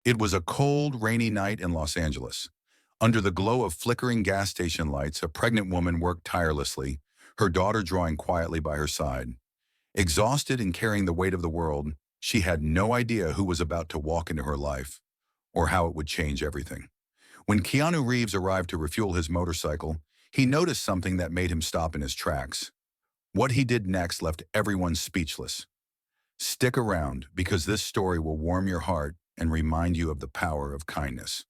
It was a cold, rainy night in Los Angeles. Under the glow of flickering gas station lights, a pregnant woman worked tirelessly, her daughter drawing quietly by her side. Exhausted and carrying the weight of the world, she had no idea who was about to walk into her life or how it would change everything. When Keanu Reeves arrived to refuel his motorcycle, he noticed something that made him stop in his tracks. What he did next left everyone speechless. Stick around, because this story will warm your heart and remind you of the power of kindness.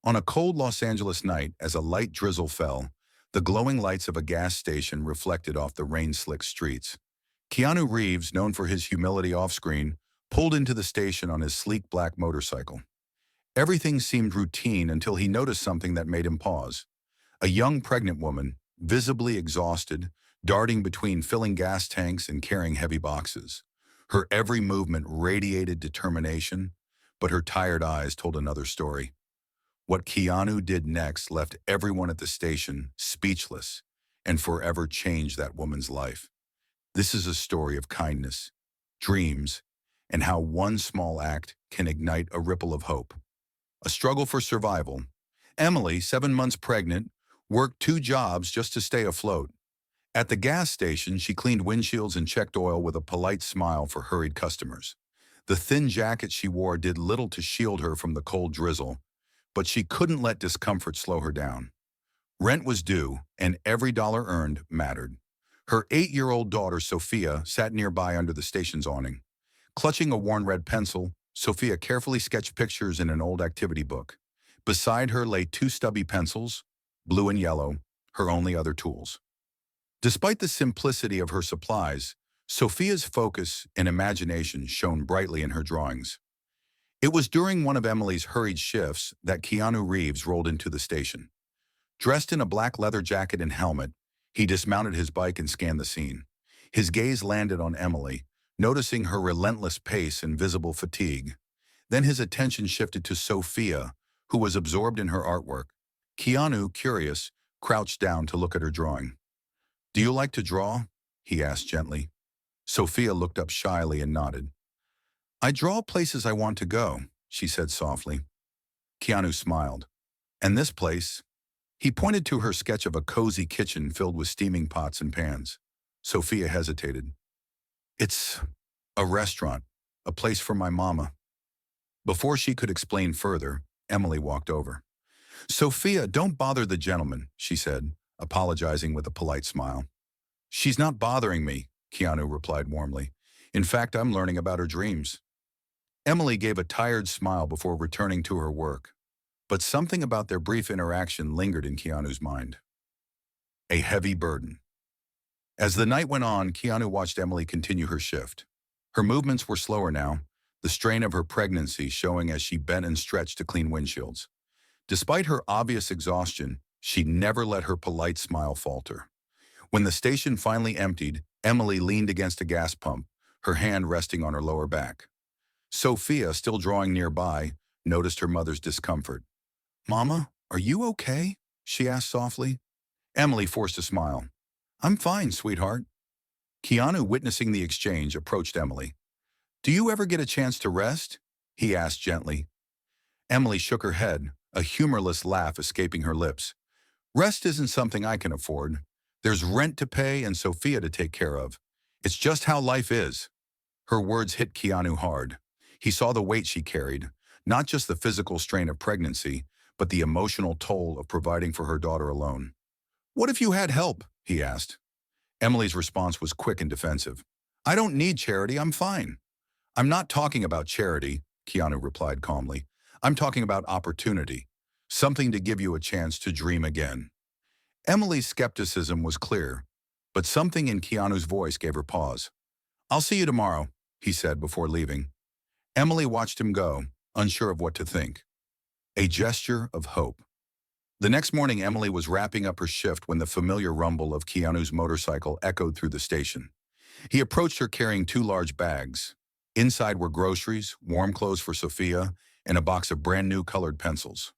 On a cold Los Angeles night, as a light drizzle fell, the glowing lights of a gas station reflected off the rain-slicked streets. Keanu Reeves, known for his humility off-screen, pulled into the station on his sleek black motorcycle. Everything seemed routine until he noticed something that made him pause. A young pregnant woman, visibly exhausted, darting between filling gas tanks and carrying heavy boxes. Her every movement radiated determination, but her tired eyes told another story. What Keanu did next left everyone at the station speechless and forever changed that woman's life. This is a story of kindness, dreams, and how one small act can ignite a ripple of hope. A struggle for survival. Emily, 7 months pregnant, worked 2 jobs just to stay afloat. At the gas station, she cleaned windshields and checked oil with a polite smile for hurried customers. The thin jacket she wore did little to shield her from the cold drizzle, but she couldn't let discomfort slow her down. Rent was due, and every dollar earned mattered. Her 8-year-old daughter, Sophia, sat nearby under the station's awning. Clutching a worn red pencil, Sophia carefully sketched pictures in an old activity book. Beside her lay 2 stubby pencils, blue and yellow, her only other tools. Despite the simplicity of her supplies, Sophia's focus and imagination shone brightly in her drawings. It was during one of Emily's hurried shifts that Keanu Reeves rolled into the station. Dressed in a black leather jacket and helmet, he dismounted his bike and scanned the scene. His gaze landed on Emily, noticing her relentless pace and visible fatigue. Then his attention shifted to Sophia, who was absorbed in her artwork. Keanu, curious, crouched down to look at her drawing. "Do you like to draw?" he asked gently. Sophia looked up shyly and nodded. "I draw places I want to go," she said softly. Keanu smiled. "And this place?" He pointed to her sketch of a cozy kitchen filled with steaming pots and pans. Sophia hesitated. "It's a restaurant, a place for my mama." Before she could explain further, Emily walked over. "Sophia, don't bother the gentleman," she said, apologizing with a polite smile. "She's not bothering me," Keanu replied warmly. "In fact, I'm learning about her dreams." Emily gave a tired smile before returning to her work. But something about their brief interaction lingered in Keanu's mind. A heavy burden. As the night went on, Keanu watched Emily continue her shift. Her movements were slower now, the strain of her pregnancy showing as she bent and stretched to clean windshields. Despite her obvious exhaustion, she never let her polite smile falter. When the station finally emptied, Emily leaned against a gas pump, her hand resting on her lower back. Sophia, still drawing nearby, noticed her mother's discomfort. "Mama, are you okay?" she asked softly. Emily forced a smile. "I'm fine, sweetheart." Keanu, witnessing the exchange, approached Emily. "Do you ever get a chance to rest?" he asked gently. Emily shook her head, a humorless laugh escaping her lips. "Rest isn't something I can afford. There's rent to pay and Sophia to take care of. It's just how life is." Her words hit Keanu hard. He saw the weight she carried, not just the physical strain of pregnancy, but the emotional toll of providing for her daughter alone. "What if you had help?" he asked. Emily's response was quick and defensive. "I don't need charity, I'm fine." "I'm not talking about charity," Keanu replied calmly. "I'm talking about opportunity, something to give you a chance to dream again." Emily's skepticism was clear, but something in Keanu's voice gave her pause. "I'll see you tomorrow," he said before leaving. Emily watched him go, unsure of what to think. A gesture of hope. The next morning, Emily was wrapping up her shift when the familiar rumble of Keanu's motorcycle echoed through the station. He approached her carrying 2 large bags. Inside were groceries, warm clothes for Sophia, and a box of brand-new colored pencils.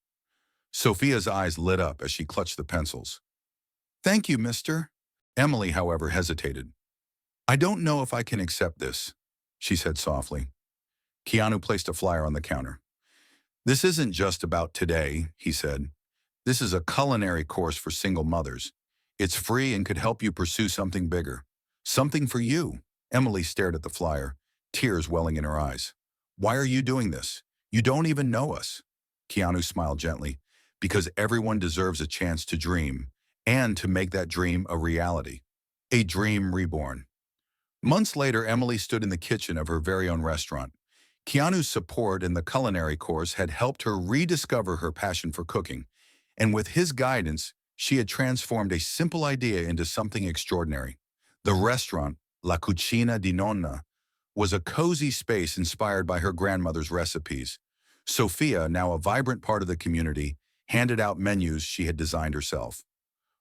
Sophia's eyes lit up as she clutched the pencils. "Thank you, mister." Emily, however, hesitated. "I don't know if I can accept this," she said softly. Keanu placed a flyer on the counter. This isn't just about today, he said. This is a culinary course for single mothers. It's free and could help you pursue something bigger. Something for you. Emily stared at the flyer, tears welling in her eyes. Why are you doing this? You don't even know us. Keanu smiled gently, because everyone deserves a chance to dream, and to make that dream a reality. A dream reborn. Months later, Emily stood in the kitchen of her very own restaurant. Keanu's support in the culinary course had helped her rediscover her passion for cooking, and with his guidance, she had transformed a simple idea into something extraordinary. The restaurant, La Cucina di Nonna, was a cozy space inspired by her grandmother's recipes. Sophia, now a vibrant part of the community, handed out menus she had designed herself.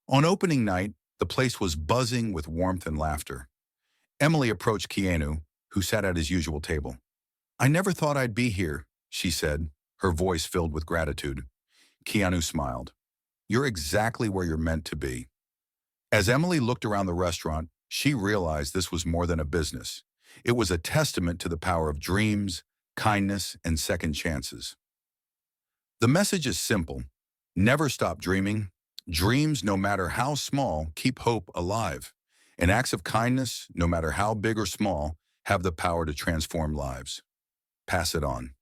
On opening night, the place was buzzing with warmth and laughter. Emily approached Keanu, who sat at his usual table. I never thought I'd be here, she said, her voice filled with gratitude. Keanu smiled. You're exactly where you're meant to be. As Emily looked around the restaurant, she realized this was more than a business. It was a testament to the power of dreams, kindness, and second chances. The message is simple. Never stop dreaming. Dreams, no matter how small, keep hope alive. And acts of kindness, no matter how big or small, have the power to transform lives. Pass it on.